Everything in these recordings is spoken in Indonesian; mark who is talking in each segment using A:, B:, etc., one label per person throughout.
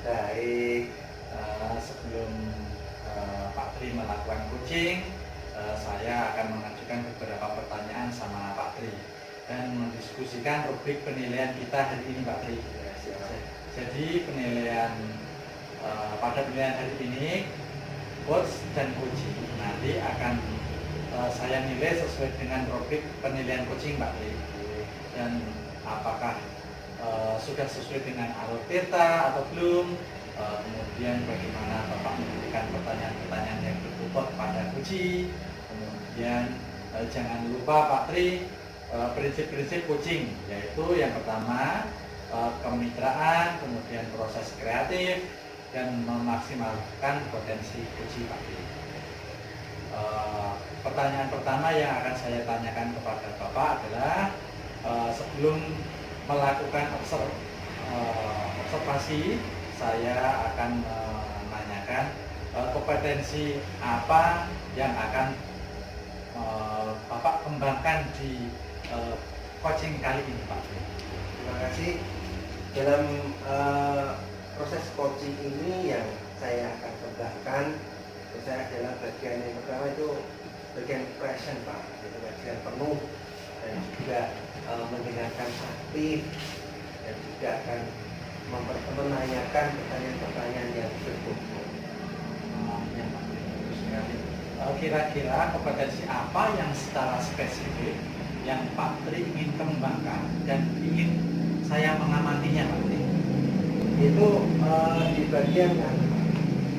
A: Baik, sebelum Pak Tri melakukan coaching, saya akan mengajukan beberapa pertanyaan sama Pak Tri dan mendiskusikan rubrik penilaian kita hari ini, Pak Tri. Jadi penilaian pada penilaian hari ini, coach dan coaching nanti akan saya nilai sesuai dengan rubrik penilaian coaching, Pak Tri. Dan apakah sudah sesuai dengan alur Tirta atau belum, kemudian bagaimana Bapak memberikan pertanyaan-pertanyaan yang berbobot pada coaching, kemudian jangan lupa Pak Tri prinsip-prinsip coaching, yaitu yang pertama kemitraan, kemudian proses kreatif, dan memaksimalkan potensi coaching, Pak Tri. Pertanyaan pertama yang akan saya tanyakan kepada Bapak adalah sebelum melakukan observasi, saya akan menanyakan kompetensi apa yang akan Bapak kembangkan di coaching kali ini, Pak.
B: Terima kasih. Dalam proses coaching ini yang saya akan kembangkan, saya adalah bagian yang pertama itu bagian present, Pak, itu bagian penuh dan juga mendengarkan aktif dan juga akan menanyakan pertanyaan-pertanyaan yang berbobot.
A: Kira-kira kompetensi apa yang secara spesifik yang Pak Tri ingin kembangkan dan ingin saya mengamatinya, Pak Tri?
B: Itu di bagian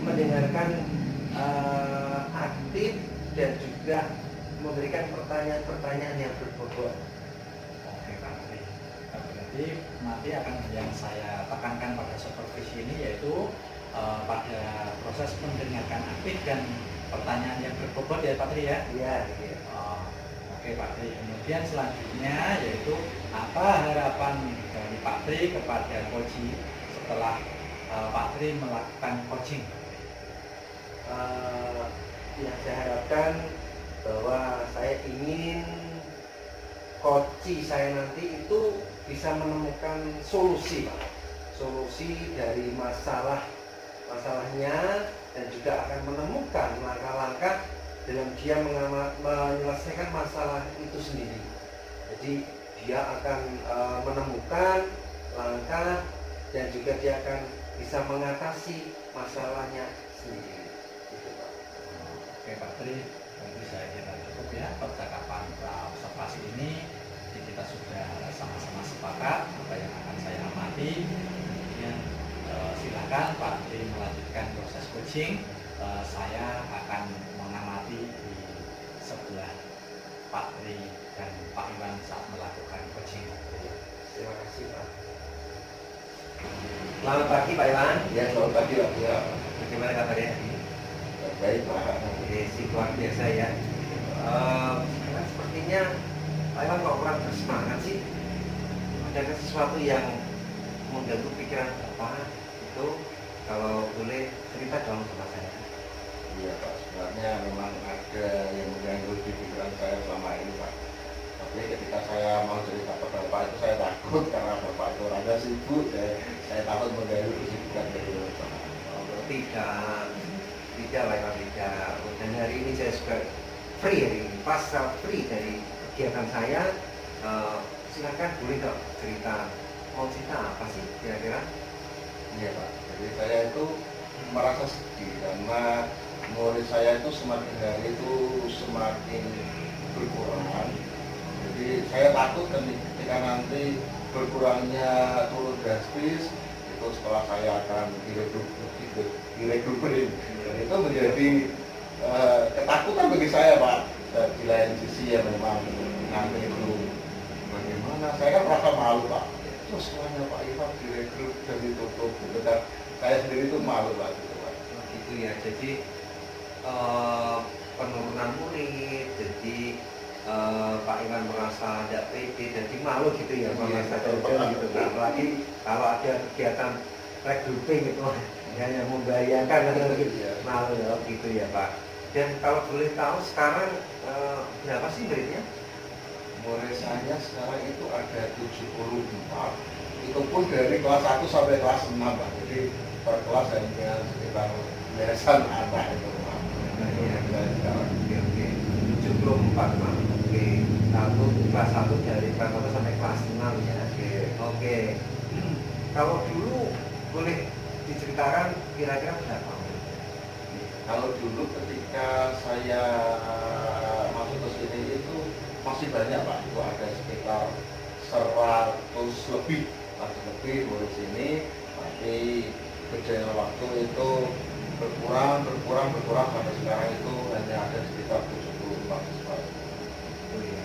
B: mendengarkan aktif dan juga memberikan pertanyaan-pertanyaan yang berbobot.
A: Oke, Pak Tri. Berarti nanti akan yang saya tekankan pada supervisi ini yaitu pada proses mendengarkan aktif dan pertanyaan yang berbobot ya, Pak Tri ya?
B: Iya.
A: Oke, Pak Tri. Kemudian selanjutnya yaitu apa harapan dari Pak Tri kepada coaching setelah Pak Tri melakukan coaching?
B: Yang saya harapkan bahwa saya ingin coaching saya nanti itu bisa menemukan solusi, Pak. Solusi dari masalahnya dan juga akan menemukan langkah-langkah dalam dia menyelesaikan masalah itu sendiri. Jadi dia akan menemukan langkah dan juga dia akan bisa mengatasi masalahnya sendiri. Gitu, Pak.
A: Oke, Pak Tri, nanti saya kira cukup ya percakapan observasi ini. Jadi kita sudah sama-sama sepakat apa yang akan saya amati. Kemudian silakan Pak Tri melanjutkan proses coaching. Saya akan mengamati di sebelah Pak Tri dan Pak Iwan saat melakukan coaching.
B: Terima kasih, Pak. Selamat pagi, Pak Iwan.
C: Ya, selamat pagi, Pak. Ya.
B: Bagaimana kabarnya?
C: Baik, Pak.
B: Kondisi luar biasa ya. Sepertinya Pak Iwan kok kurang bersemangat sih. Ada sesuatu yang mengganggu pikiran Bapak itu, kalau boleh cerita dong sama saya.
C: Iya, Pak. Sebenarnya memang ada yang mengganggu di pikiran saya selama ini, Pak. Tapi ketika saya mau cerita ke Bapak itu saya takut karena Bapak itu orangnya sibuk. Saya takut mengganggu kesibukan dari Bapak.
B: Tidak Pak Iwan, tidak. Dan hari ini saya juga free hari ini, pasal free dari kegiatan saya. Silakan boleh dong cerita. Mau cerita apa sih kira-kira?
C: Iya, Pak. Jadi saya itu merasa sedih karena murid saya itu semakin hari itu semakin berkurang. Jadi saya takut ketika nanti berkurangnya turun drastis itu setelah saya akan direkrut dan itu menjadi ketakutan bagi saya, Pak. Dan di lain sisi ya memang nanti itu bagaimana, saya kan merasa malu, Pak. Terus semuanya Pak Iwan direkrut dan ditutup gitu kan. Saya sendiri itu malu, Pak, gitu, Pak.
B: Gitu ya, jadi penurunan murid, jadi Pak Iwan merasa tidak pede, jadi malu gitu ya, merasa gagal gitu. Nah, apalagi kalau ada kegiatan regrouping itu, ya yang membayangkan malu ya, gitu ya Pak. Dan kalau boleh tahu sekarang berapa sih muridnya?
C: Murid saya sekarang itu ada 74 itu pun dari kelas 1 sampai kelas 6 Pak. Jadi per kelas hanya sekitar belasan anak itu Pak.
B: Iya, oke. 74 Pak. Oke. Kelas 1 dari kelas 1 sampai kelas 6 ya. Oke. Kalau dulu boleh diceritakan kira-kira berapa?
C: Kalau dulu ketika saya masuk ke sini itu masih banyak Pak. Itu ada sekitar 100 lebih murid sini, tapi berjalannya waktu itu berkurang sampai sekarang itu hanya ada sekitar 74 siswa.
B: Oh iya.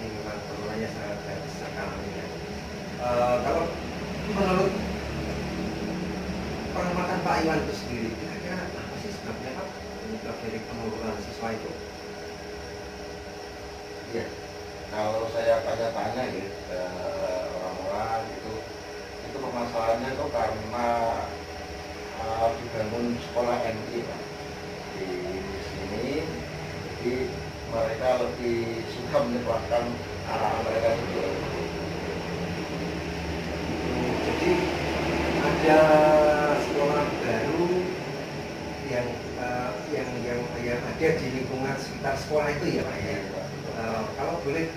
B: Ini memang turunannya sangat bagus sekali ya. Kalau menurut pengamatan Pak Iwan itu sendiri, kira-kira apa sih sebabnya Pak penyebab dari penurunan siswa itu?
C: Iya. Kalau saya tanya-tanya ya ke orang-orang itu permasalahannya itu karena dibangun sekolah MI Pak di sini, jadi mereka lebih suka menyekolahkan anak-anak mereka itu.
B: Jadi ada sekolah baru yang ada di lingkungan sekitar sekolah itu ya Pak ya. Kalau boleh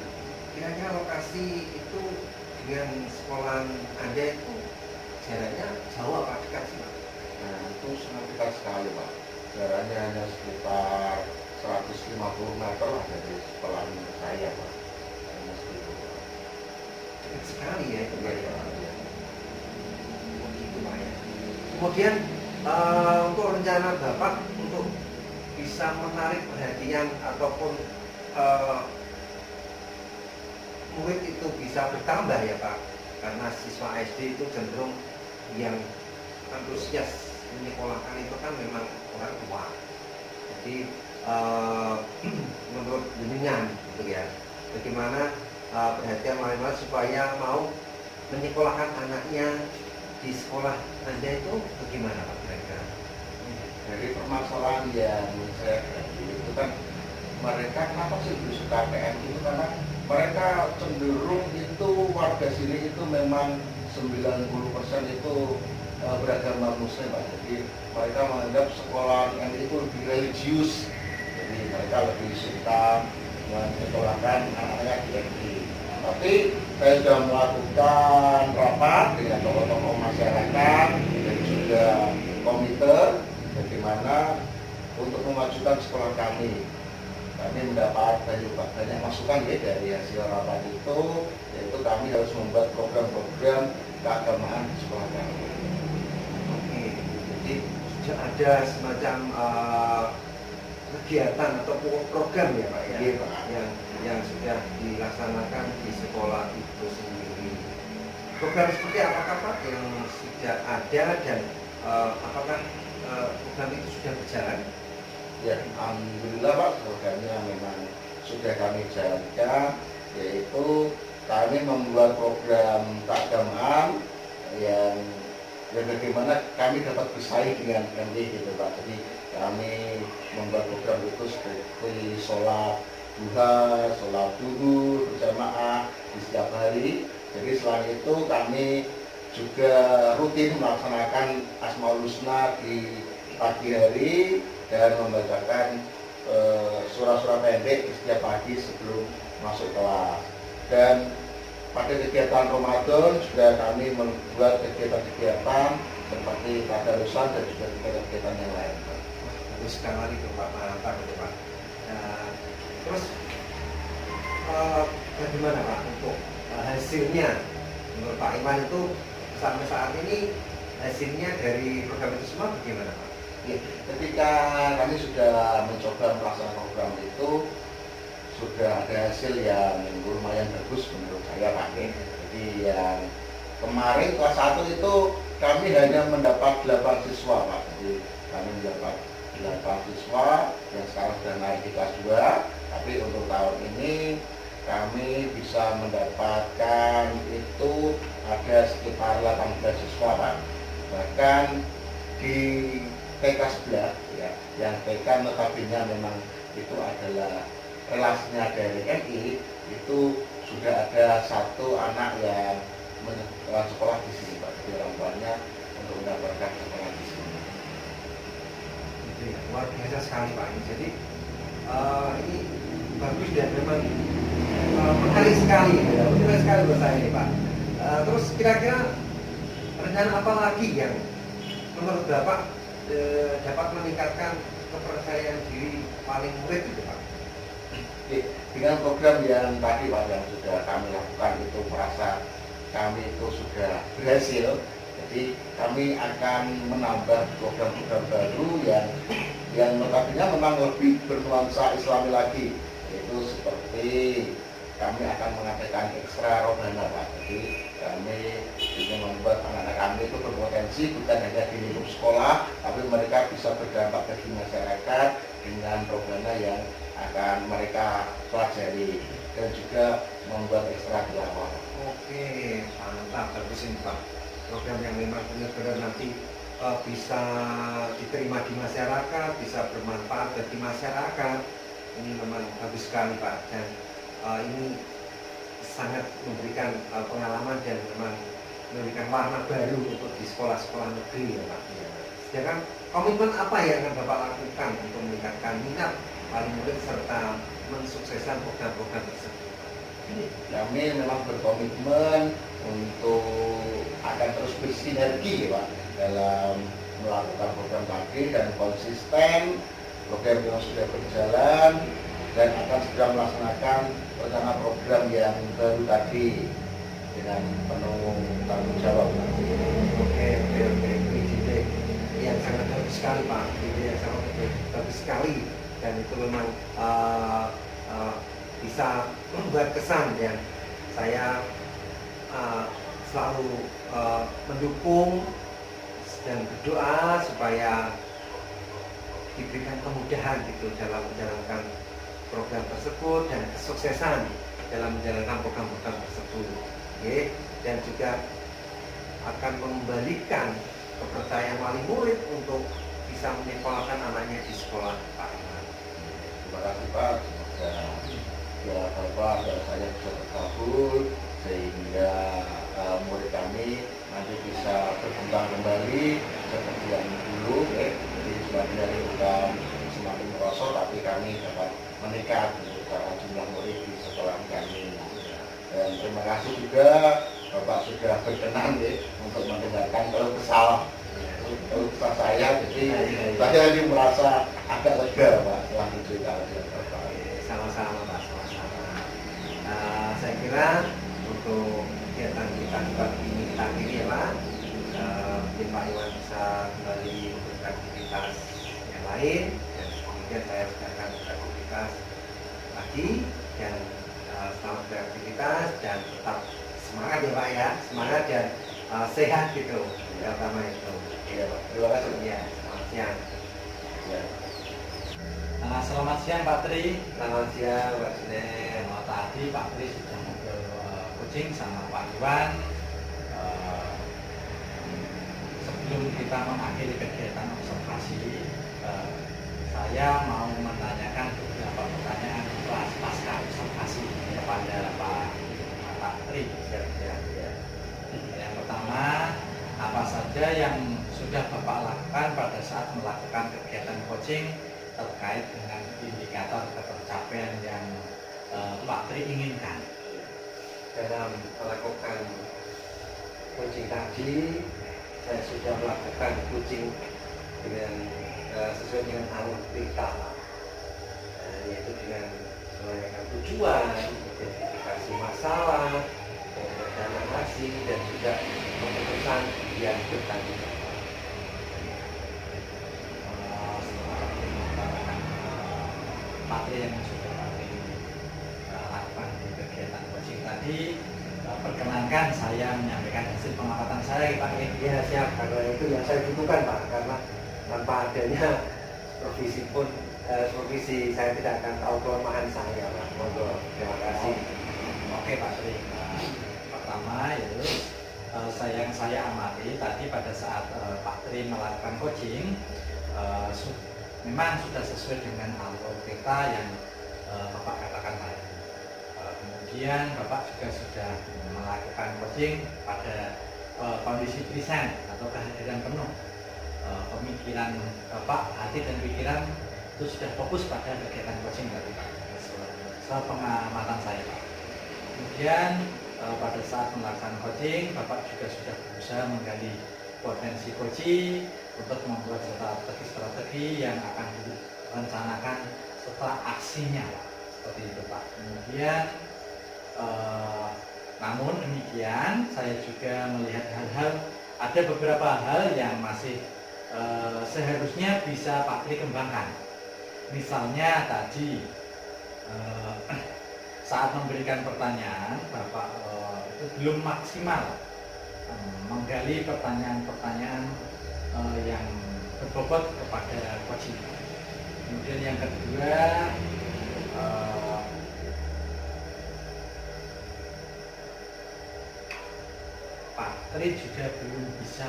B: kira-kira lokasi itu dengan sekolah Anda itu jaraknya jauh apa dekat sih Pak?
C: Nah itu sangat dekat sekali Pak, jaraknya hanya sekitar 150 meter lah dari sekolah saya Pak. Hanya segitu Pak.
B: Dekat sekali ya itu
C: Iya,
B: ya.
C: Pak. Iya.
B: Begitu Pak ya. Kemudian untuk rencana Bapak untuk bisa menarik perhatian ataupun murid itu bisa bertambah ya Pak, karena siswa SD itu cenderung yang antusias menyekolahkan itu kan memang orang tua. Jadi menurut jenengan gitu ya, bagaimana perhatian orang supaya mau menyekolahkan anaknya di sekolah Anda itu bagaimana Pak kira-kira?
C: Dari permasalahan yang saya hadapi itu kan mereka kenapa sih lebih suka PN itu karena mereka cenderung itu warga sini itu memang 90% itu beragama Muslim Pak. Jadi mereka menganggap sekolah yang itu lebih religius. Jadi mereka lebih suka menyekolahkan anak-anaknya di MI. Tapi saya sudah melakukan rapat dengan tokoh-tokoh masyarakat dan juga komite bagaimana untuk memajukan sekolah kami. Kami mendapat banyak masukan ya dari hasil rapat itu, yaitu kami harus membuat program-program keagamaan di sekolah kami.
B: Oke, jadi sudah ada semacam kegiatan atau program ya Pak ya,
C: Iya, Pak.
B: yang sudah dilaksanakan di sekolah itu sendiri. Program seperti apakah Pak yang sudah ada dan apakah program itu sudah berjalan?
C: Ya, alhamdulillah Pak, programnya memang sudah kami jalankan, yaitu kami membuat program keagamaan yang bagaimana kami dapat bersaing dengan MI gitu Pak. Jadi kami membuat program itu seperti sholat duha, sholat duhur berjamaah di setiap hari. Jadi selain itu kami juga rutin melaksanakan Asmaul Husna di pagi hari dan membacakan surah-surah pendek setiap pagi sebelum masuk kelas. Dan pada kegiatan Ramadan juga kami membuat kegiatan-kegiatan seperti tadarusan dan juga kegiatan yang lain.
B: Bagus sekali itu Pak, mantap itu Pak. Nah, terus bagaimana Pak untuk hasilnya? Menurut Pak Iman itu sampai saat ini hasilnya dari program itu semua bagaimana Pak?
C: Ya, ketika kami sudah mencoba melaksanakan program itu sudah ada hasil yang lumayan bagus menurut saya Pak. Jadi yang kemarin kelas 1 itu kami hanya mendapat 8 siswa Pak. Jadi kami mendapat 8 siswa yang sekarang sudah naik di kelas 2. Tapi untuk tahun ini kami bisa mendapatkan itu ada sekitar 18 siswa Pak. Bahkan di TK sebelah ya, yang TK notabene memang itu adalah relasinya dari MI, itu sudah ada satu anak yang sekolah di sini Pak. Jadi orang tuanya untuk mendapatkan sekolah di sini.
B: Gitu ya, luar biasa sekali Pak. Jadi ini bagus dan memang menarik sekali, ya. Menarik sekali buat saya ini Pak. Terus kira-kira rencana apa lagi yang menurut Bapak dapat meningkatkan kepercayaan diri paling murid itu Pak?
C: Dengan program yang tadi Pak yang sudah kami lakukan itu merasa kami itu sudah berhasil. Jadi kami akan menambah program-program baru yang notabene memang lebih bernuansa Islami lagi, yaitu seperti kami akan mengadakan ekstra rohana Pak. Jadi kami ingin membuat anak-anak kami itu berpotensi bukan hanya di lingkup sekolah, tapi mereka bisa berdampak bagi masyarakat dengan rohana yang akan mereka pelajari dan juga membuat ekstra tilawah.
B: Oke, mantap, bagus ini Pak. Program yang memang benar-benar nanti bisa diterima di masyarakat, bisa bermanfaat bagi masyarakat. Ini memang bagus sekali Pak, dan ini sangat memberikan pengalaman dan memang memberikan warna baru untuk di sekolah-sekolah negeri ya Pak. Sedangkan komitmen apa yang akan Bapak lakukan untuk meningkatkan minat paling murid serta mensukseskan program-program tersebut?
C: Kami memang berkomitmen untuk akan terus bersinergi ya Pak dalam melakukan program tadi dan konsisten program yang sudah berjalan dan akan segera melaksanakan rencana program yang baru tadi dengan penuh tanggung jawab.
B: Oke, ide yang sangat bagus sekali Pak, ide yang sangat bagus sekali, dan itu memang bisa membuat kesan yang saya selalu mendukung dan berdoa supaya diberikan kemudahan gitu dalam menjalankan program tersebut dan kesuksesan dalam menjalankan program-program tersebut. Oke, dan juga akan mengembalikan kepercayaan wali murid untuk bisa menyekolahkan anaknya di sekolah Pak.
C: Terima kasih Pak. Semoga ya Bapak dan saya bisa terkabul sehingga murid kami nanti bisa berkembang kembali seperti yang dulu ya. Jadi semakin dari program semakin merosot tapi kami dapat meningkat secara jumlah murid di sekolah kami. Dan terima kasih juga Bapak sudah berkenan ya untuk mendengarkan kalau kesal saya, jadi saya ini merasa agak lega Pak setelah dicerita Bapak.
B: Sama-sama Pak, sama-sama. Saya kira untuk kegiatan kita pagi ini ya Pak, mungkin Pak Iwan bisa kembali beraktivitas yang lain, dan kemudian saya akan beraktivitas lagi, dan selamat beraktivitas dan tetap semangat ya Pak ya, semangat dan sehat gitu, yang utama itu.
C: Iya Pak, terima kasih.
B: Ya, selamat siang.
C: Ya.
A: Selamat siang Pak Tri.
B: Selamat siang Pak Sinen.
A: Tadi Pak Tri sudah ngobrol coaching sama Pak Iwan. Sebelum kita mengakhiri kegiatan observasi, saya mau menanyakan beberapa pertanyaan pasca observasi kepada Pak Tri. Yang pertama, apa saja yang sudah Bapak lakukan pada saat melakukan kegiatan coaching terkait dengan indikator ketercapaian yang Pak Tri inginkan?
B: Dalam melakukan coaching tadi, saya sudah melakukan coaching dengan sesuai dengan alur kita, yaitu dengan menanyakan tujuan, identifikasi masalah, perencanaan aksi, dan juga keputusan yang bertanggung jawab.
A: Materi yang sudah kami lakukan di kegiatan coaching tadi, perkenankan saya menyampaikan hasil pengamatan saya Pak.
B: Ya siap, karena itu yang saya butuhkan Pak, karena tanpa adanya supervisi saya tidak akan tahu kelemahan saya Pak. Monggo, terima kasih.
A: Oke Pak Tri. Pertama yaitu yang saya amati tadi pada saat Pak Tri melakukan coaching, memang sudah sesuai dengan alur kita yang Bapak katakan tadi. Kemudian Bapak juga sudah melakukan coaching pada kondisi present atau kehadiran penuh. Pemikiran Bapak, hati dan pikiran itu sudah fokus pada kegiatan coaching tadi Pak. Sepengamatan saya Pak. Kemudian pada saat melakukan coaching, Bapak juga sudah berusaha menggali potensi coaching untuk membuat strategi-strategi yang akan direncanakan setelah aksinya Pak. Seperti itu Pak. Kemudian namun demikian saya juga melihat ada beberapa hal yang masih seharusnya bisa Pak Tri kembangkan. Misalnya tadi saat memberikan pertanyaan Bapak itu belum maksimal menggali pertanyaan-pertanyaan yang berbobot kepada coaching. Kemudian yang kedua, Pak Tri juga belum bisa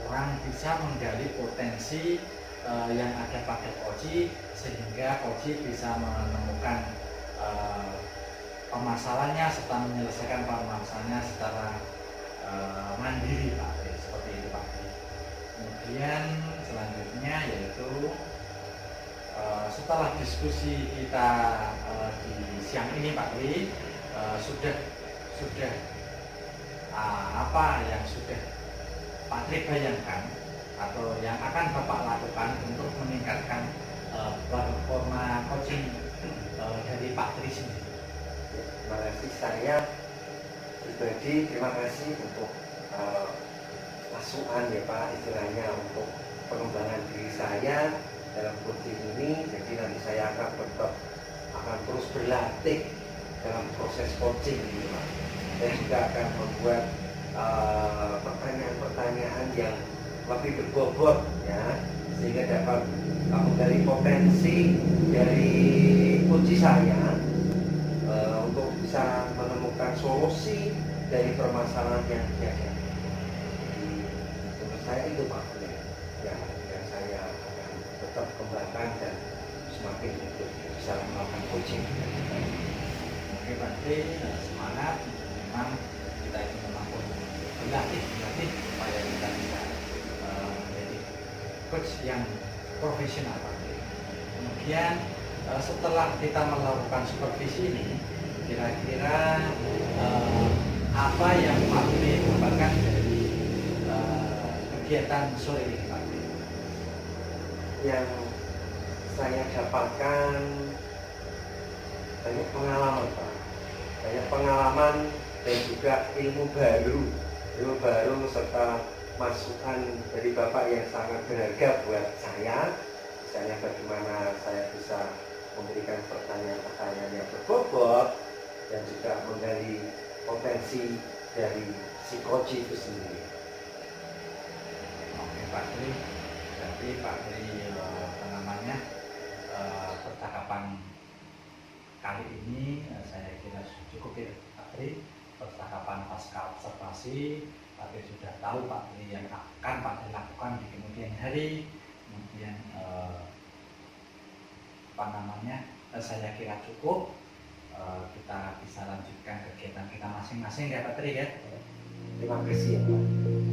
A: kurang bisa menggali potensi yang ada pada coaching, sehingga coaching bisa menemukan permasalahannya serta menyelesaikan permasalahannya secara mandiri Pak Tri, seperti itu Pak Tri. Kemudian selanjutnya yaitu setelah diskusi kita di siang ini Pak Tri, sudah apa yang sudah Pak Tri bayangkan atau yang akan Bapak lakukan untuk meningkatkan performa coaching dari Pak Tri sendiri?
B: Terima kasih. Saya pribadi terima kasih untuk masukan ya Pak, istilahnya untuk pengembangan diri saya dalam coaching ini. Jadi nanti saya akan terus berlatih dalam proses coaching ini Pak. Saya juga akan membuat pertanyaan-pertanyaan yang lebih berbobot ya, sehingga dapat menggali potensi dari kunci saya untuk bisa menemukan solusi dari permasalahan yang ada. Menurut saya itu Pak yang saya akan tetap kembangkan dan semakin untuk bisa melakukan coaching.
A: Oke Pak Tri, semangat. Memang kita itu memang berlatih supaya kita bisa menjadi coach yang profesional Pak Tri. Kemudian setelah kita melakukan supervisi ini, kira-kira apa yang Pak Tri dapatkan dari kegiatan sore ini Pak Tri?
B: Yang saya dapatkan banyak pengalaman Pak, banyak pengalaman dan juga ilmu baru serta masukan dari Bapak yang sangat berharga buat saya. Misalnya bagaimana saya bisa memberikan pertanyaan-pertanyaan yang berbobot dan juga menggali potensi dari si coach itu sendiri.
A: Oke Pak Tri, berarti Pak Tri percakapan kali ini saya kira cukup ya Pak Tri. Percakapan pasca observasi, Pak Tri sudah tahu Pak Tri yang akan Pak Tri lakukan di kemudian hari. Kemudian saya kira cukup. Kita bisa lanjutkan kegiatan kita masing-masing ya Pak Tri ya.
B: Terima kasih ya Pak.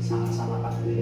A: Sama-sama Pak Tri.